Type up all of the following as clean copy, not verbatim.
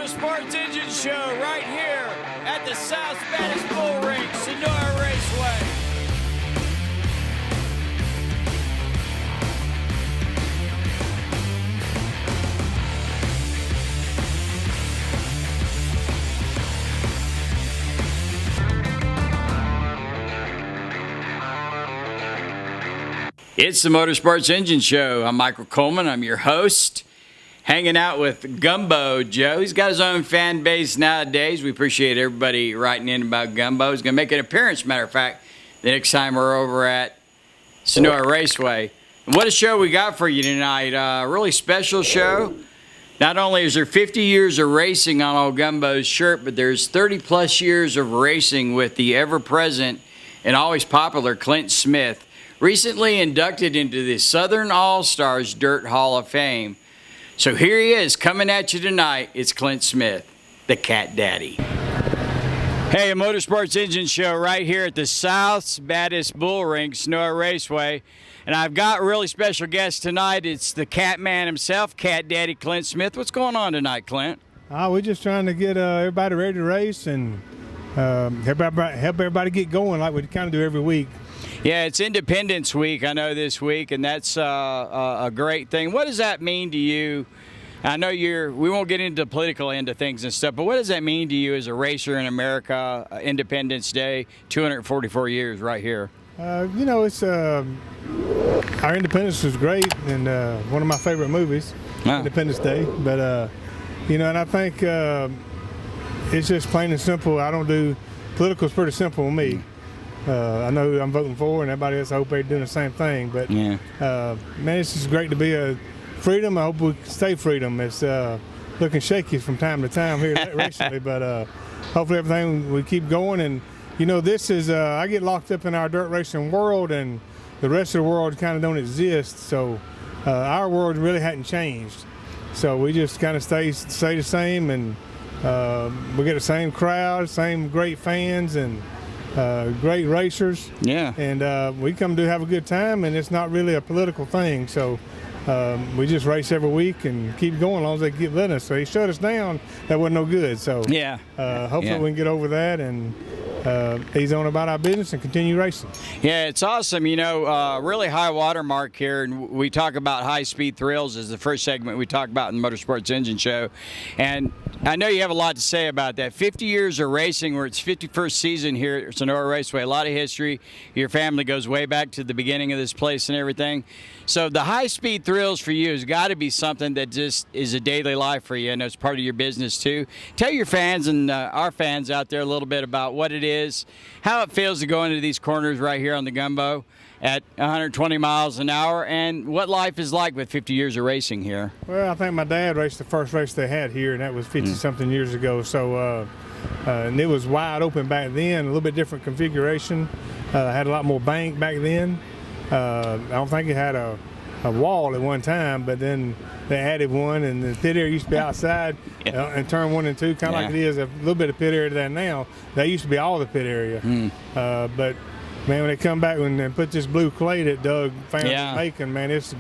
Motorsports Engine Show right here at the South Spanish Bull Ring, Sonora Raceway. It's the Motorsports Engine Show. I'm Michael Coleman. I'm your host. Hanging out with Gumbo Joe. He's got his own fan base nowadays. We appreciate everybody writing in about Gumbo. He's going to make an appearance, matter of fact, the next time we're over at Sonora Raceway. And what a show we got for you tonight. A really special show. Not only is there 50 years of racing on old Gumbo's shirt, but there's 30-plus years of racing with the ever-present and always popular Clint Smith, recently inducted into the Southern All-Stars Dirt Hall of Fame. So here he is, coming at you tonight. It's Clint Smith, the Cat Daddy. Hey, a Motorsports Engine Show right here at the South's baddest bull ring, Sonora Raceway. And I've got a really special guest tonight. It's the Cat Man himself, Cat Daddy Clint Smith. What's going on tonight, Clint? We're just trying to get everybody ready to race and help everybody get going like we kind of do every week. Yeah, it's Independence Week, I know, this week, and that's a great thing. What does that mean to you? I know we won't get into the political end of things and stuff, but what does that mean to you as a racer in America, Independence Day, 244 years right here? It's our independence was great and one of my favorite movies, Independence Day. But, and I think it's just plain and simple. I don't do political is pretty simple with me. I know who I'm voting for, and everybody else, I hope they're doing the same thing. But, man, it's just great to be a freedom. I hope we stay freedom. It's looking shaky from time to time here recently, but hopefully everything we keep going. And, this is I get locked up in our dirt racing world, and the rest of the world kind of don't exist. So our world really hadn't changed. So we just kind of stay the same, and we get the same crowd, same great fans, and great racers. Yeah. And we come to have a good time, and it's not really a political thing. So we just race every week and keep going as long as they keep letting us. So they shut us down, that wasn't no good. So yeah. Hopefully we can get over that and ease on about our business and continue racing. Yeah, it's awesome. Really high water mark here, and we talk about high-speed thrills as the first segment we talk about in the Motorsports Engine Show. And I know you have a lot to say about that. 50 years of racing, where it's 51st season here at Sonora Raceway. A lot of history. Your family goes way back to the beginning of this place and everything. So the high-speed thrills for you has got to be something that just is a daily life for you. I know it's part of your business too. Tell your fans and our fans out there a little bit about what it is, how it feels to go into these corners right here on the Gumbo at 120 miles an hour, and what life is like with 50 years of racing here. Well, I think my dad raced the first race they had here, and that was 50-something years ago. So, and it was wide open back then, a little bit different configuration. Had a lot more bank back then. I don't think it had a wall at one time, but then they added one, and the pit area used to be outside and turn 1 and 2, kind of like it is a little bit of pit area there now. They used to be all the pit area. But man, when they come back and put this blue clay that Doug found in Macon, man, it's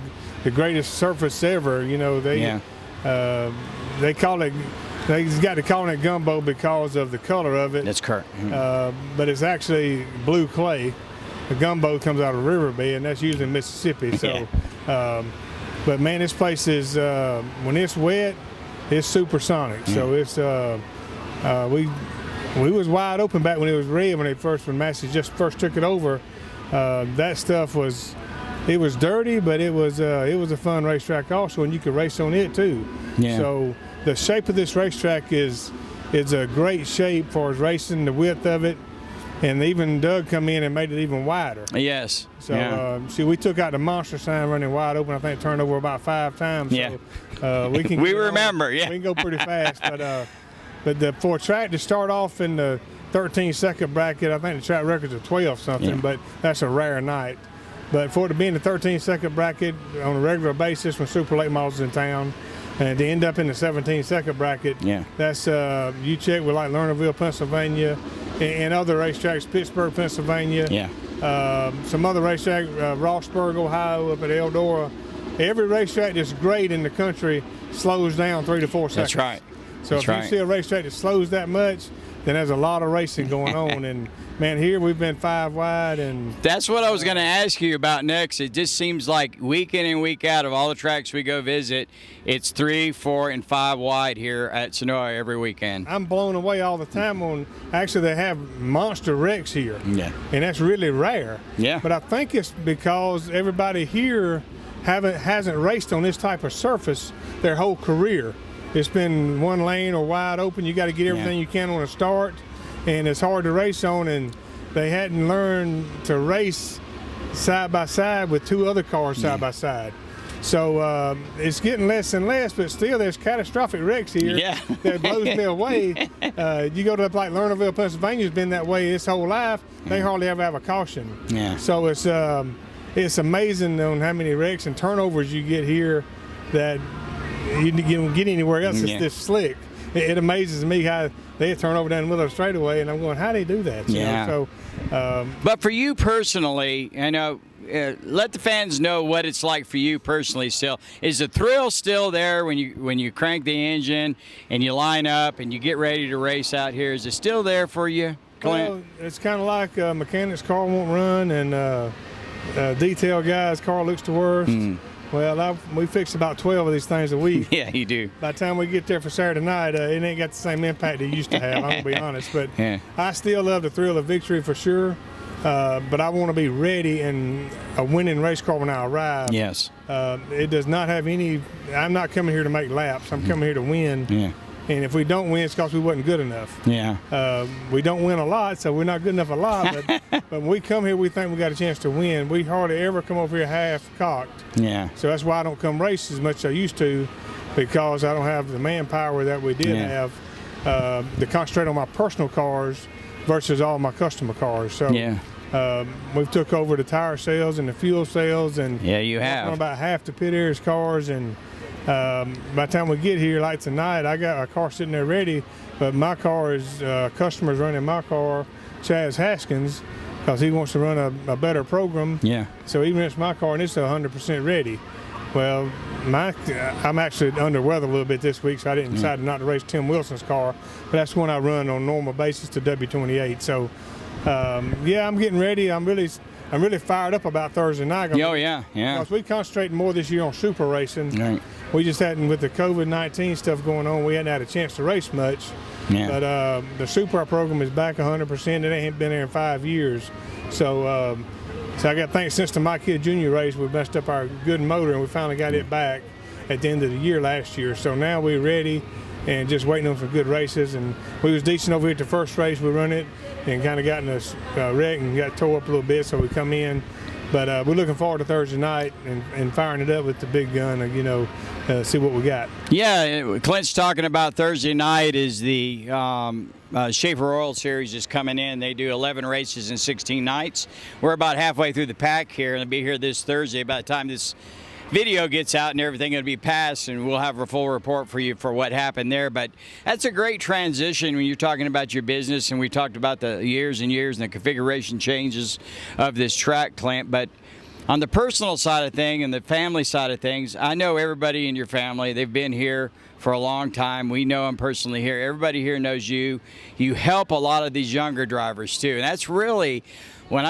the greatest surface ever. They call it, they got to call it Gumbo because of the color of it. That's correct. But it's actually blue clay. The Gumbo comes out of riverbed, and that's usually Mississippi. So, but man, this place is when it's wet, it's supersonic. So it's we was wide open back when it was red when Massey just first took it over. That stuff was dirty, but it was a fun racetrack also, and you could race on it too. Yeah. So the shape of this racetrack is a great shape for racing, the width of it. And even Doug come in and made it even wider. Yes. So, see, we took out the monster sign running wide open. I think it turned over about 5 times. Yeah. So, we can. We remember. Yeah. We can go pretty fast, but for a track to start off in the 13-second bracket, I think the track record's a 12 something. Yeah. But that's a rare night. But for it to be in the 13-second bracket on a regular basis when super late models in town, and to end up in the 17-second bracket, that's you check with like Lernerville, Pennsylvania. And other racetracks, Pittsburgh, Pennsylvania, some other racetrack, Rossburg, Ohio, up at Eldora. Every racetrack that's great in the country slows down 3 to 4 seconds. That's right. So if you see a racetrack that slows that much, then there's a lot of racing going on. And man, here we've been 5 wide, and that's what I was going to ask you about next. It just seems like week in and week out of all the tracks we go visit, it's 3, 4, and 5 wide here at Sonora every weekend. I'm blown away all the time on. Actually, they have monster wrecks here, yeah, and that's really rare. Yeah, but I think it's because everybody here hasn't raced on this type of surface their whole career. It's been one lane or wide open. You got to get everything you can on a start, and it's hard to race on. And they hadn't learned to race side by side with 2 other cars side by side. So it's getting less and less, but still there's catastrophic wrecks here that blows me away. You go to like Lernerville, Pennsylvania's been that way its whole life. They hardly ever have a caution. Yeah. So it's amazing on how many wrecks and turnovers you get here that you don't get anywhere else. It's this slick. It amazes me how they turn over down the middle of the straightaway, and I'm going, how do they do that? You know? So, but for you personally, I know, let the fans know what it's like for you personally. Still, is the thrill still there when you crank the engine and you line up and you get ready to race out here? Is it still there for you, Clint? Well, it's kind of like a mechanic's car won't run, and detail guy's car looks the worst. Well, we fix about 12 of these things a week. Yeah, you do. By the time we get there for Saturday night, it ain't got the same impact it used to have, I'm going to be honest. But I still love the thrill of victory for sure. But I want to be ready in a winning race car when I arrive. Yes. It does not have any – I'm not coming here to make laps. I'm coming here to win. Yeah. And if we don't win, it's because we wasn't good enough. Yeah. We don't win a lot, so we're not good enough a lot. But when we come here, we think we got a chance to win. We hardly ever come over here half-cocked. Yeah. So that's why I don't come race as much as I used to, because I don't have the manpower that we did have to concentrate on my personal cars versus all my customer cars. So we've took over the tire sales and the fuel sales, and you have on about half the pit area's cars. And by the time we get here, like tonight, I got a car sitting there ready, but my car is customers running my car, Chaz Haskins, because he wants to run a better program. Yeah. So even if it's my car and it's 100% ready. Well, I'm actually under weather a little bit this week, so I didn't decide not to race Tim Wilson's car, but that's one I run on a normal basis to W28. So I'm getting ready. I'm really fired up about Thursday night. Oh, yeah. Because we concentrating more this year on super racing. Right. We just hadn't, with the COVID-19 stuff going on, we hadn't had a chance to race much. Yeah. But the Super program is back 100%. It ain't been there in 5 years. So I got to think since the My Kid Junior race, we messed up our good motor, and we finally got it back at the end of the year last year. So now we're ready and just waiting on some good races. And we was decent over here at the first race. We run it and kind of got in a wreck and got tore up a little bit, so we come in. But we're looking forward to Thursday night and firing it up with the big gun and, see what we got. Yeah, Clint's talking about Thursday night is the Schaefer Oil Series is coming in. They do 11 races in 16 nights. We're about halfway through the pack here, and they'll be here this Thursday. By the time this video gets out and everything will be passed, and we'll have a full report for you for what happened there. But that's a great transition when you're talking about your business, and we talked about the years and years and the configuration changes of this track, Clint. But on the personal side of things and the family side of things, I know everybody in your family. They've been here for a long time. We know them personally here. Everybody here knows you. You help a lot of these younger drivers too, and that's really when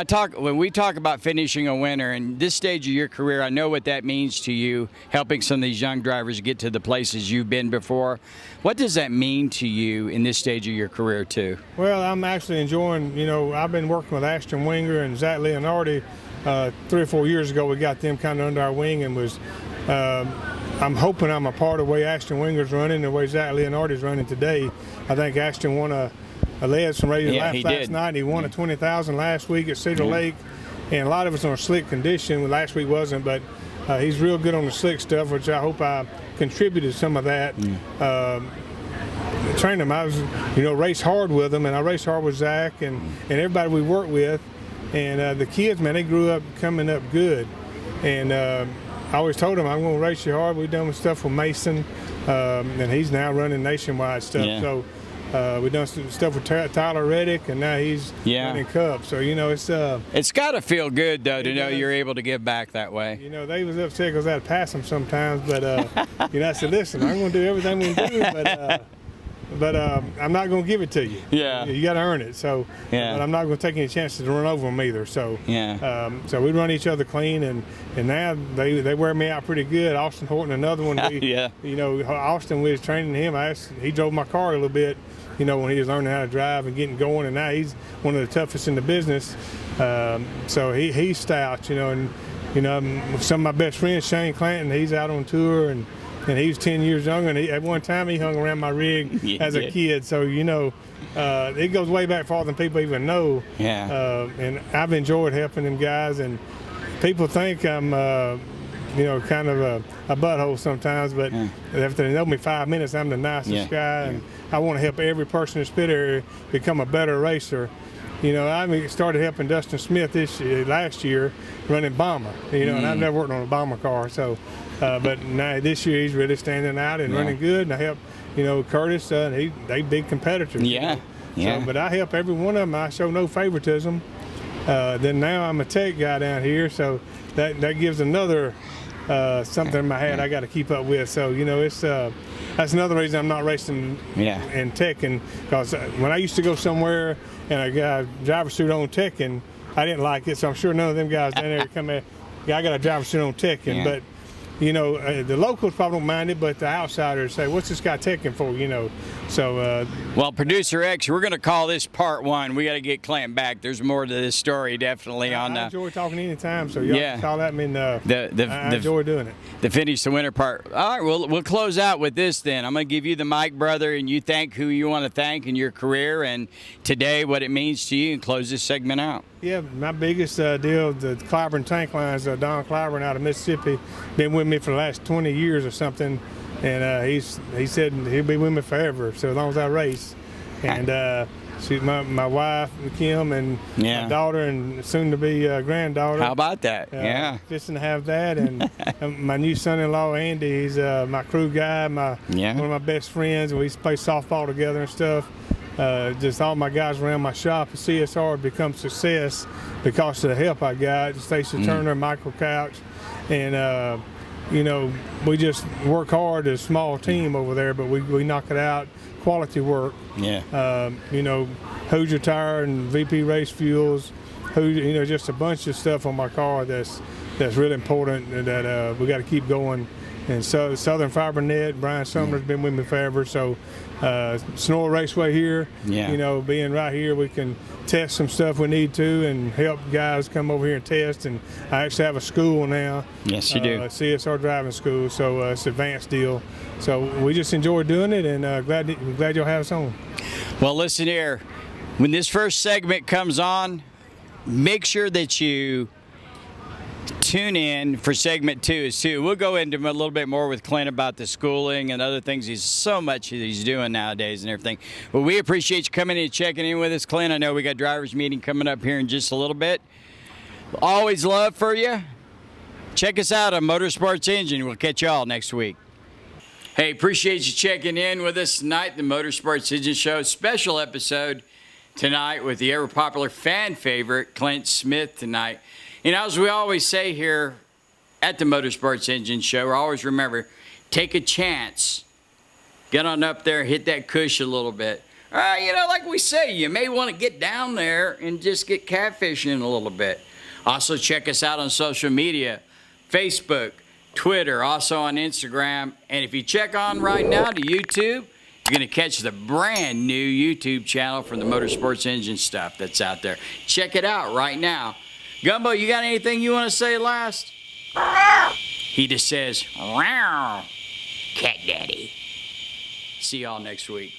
we talk about finishing a winner in this stage of your career. I know what that means to you, helping some of these young drivers get to the places you've been before. What does that mean to you in this stage of your career too? Well, I'm actually enjoying. I've been working with Ashton Winger and Zach Leonardi. 3 or 4 years ago, we got them kind of under our wing, and was. I'm hoping I'm a part of the way Ashton Winger's running and the way Zach Leonardi's running today. I think Ashton won led some races last night. He won a 20,000 last week at Cedar Lake, and a lot of it's on slick condition. Last week wasn't, but he's real good on the slick stuff, which I hope I contributed some of that. Trained him. I was, race hard with him, and I raced hard with Zach and everybody we worked with. And the kids, man, they grew up coming up good. And I always told them, I'm going to race you hard. We've done stuff with Mason, and he's now running nationwide stuff. Yeah. So we've done some stuff with Tyler Reddick, and now he's running Cup. So, it's got to feel good, though, to know you're able to give back that way. They was upset because I'd pass them sometimes. But, I said, listen, I'm going to do everything we do. But but I'm not going to give it to you. Yeah. You got to earn it. So, yeah. But I'm not going to take any chances to run over them either. So, yeah. So we run each other clean, and now they wear me out pretty good. Austin Horton, another one. Yeah. You know, Austin, we was training him. He drove my car a little bit, you know, when he was learning how to drive and getting going, and now he's one of the toughest in the business. So he's stout, you know, and you know, some of my best friends, Shane Clint, he's out on tour, and he was 10 years younger, and at one time he hung around my rig as a kid. So, you know, it goes way back farther than people even know. Yeah. And I've enjoyed helping them guys, and people think I'm, you know, kind of a butthole sometimes, but after they know me 5 minutes, I'm the nicest guy, and I want to help every person in the Spit area become a better racer. You know, I started helping Dustin Smith last year running Bomber, you know, and I've never worked on a Bomber car. So, but now this year he's really standing out and running good. And I help, you know, Curtis, they big competitors. Yeah, you know? So, but I help every one of them. I show no favoritism. Then now I'm a tech guy down here, so that gives another something in my head I got to keep up with. So, you know, it's that's another reason I'm not racing and teching, because when I used to go somewhere and I got a driver's suit on teching, I didn't like it. So I'm sure none of them guys down there come in, I got a driver's suit on teching. But, you know, the locals probably don't mind it, but the outsiders say, what's this guy teching for, you know? So, well, Producer X, we're going to call this part one. We got to get Clint back. There's more to this story, definitely. I enjoy talking anytime, so y'all can call that. I mean, I enjoy doing it. The finish the winter part. All right, we'll close out with this then. I'm going to give you the mic, brother, and you thank who you want to thank in your career and today what it means to you, and close this segment out. Yeah, my biggest deal, the Clyburn Tank Lines, Don Clyburn out of Mississippi, been with me for the last 20 years or something, and he said he'll be with me forever, so as long as I race. And she's my wife, Kim, and my daughter, and soon-to-be granddaughter. How about that? Just to have that, and my new son-in-law, Andy, he's my crew guy, one of my best friends, and we used to play softball together and stuff. Just all my guys around my shop at CSR have become success because of the help I got. Stacey Turner, Michael Couch, and you know, we just work hard as a small team over there, but we knock it out. Quality work. Yeah. You know, Hoosier Tire and VP Race Fuels. You know, just a bunch of stuff on my car that's really important, and that we got to keep going. And so Southern Fiber Net, Brian Sumner's been with me forever. So Sonora Raceway here, you know, being right here, we can test some stuff we need to and help guys come over here and test. And I actually have a school now. Yes, you do. CSR driving school, so it's an advanced deal. So we just enjoy doing it, and glad you'll have us on. Well, listen here. When this first segment comes on, make sure that you tune in for segment 2 too. We'll go into a little bit more with Clint about the schooling and other things. He's so much he's doing nowadays and everything. But we appreciate you coming in and checking in with us, Clint. I know we got drivers meeting coming up here in just a little bit. Always love for you. Check us out on Motorsports Engine. We'll catch y'all next week. Hey, appreciate you checking in with us tonight, the Motorsports Engine Show. Special episode tonight with the ever-popular fan favorite, Clint Smith tonight. You know, as we always say here at the Motorsports Engine Show, always remember, take a chance. Get on up there, hit that cush a little bit. You know, like we say, you may want to get down there and just get catfishing a little bit. Also, check us out on social media, Facebook, Twitter, also on Instagram. And if you check on right now to YouTube, you're going to catch the brand new YouTube channel for the Motorsports Engine stuff that's out there. Check it out right now. Gumbo, you got anything you want to say last? He just says, "Wow, cat daddy." See y'all next week.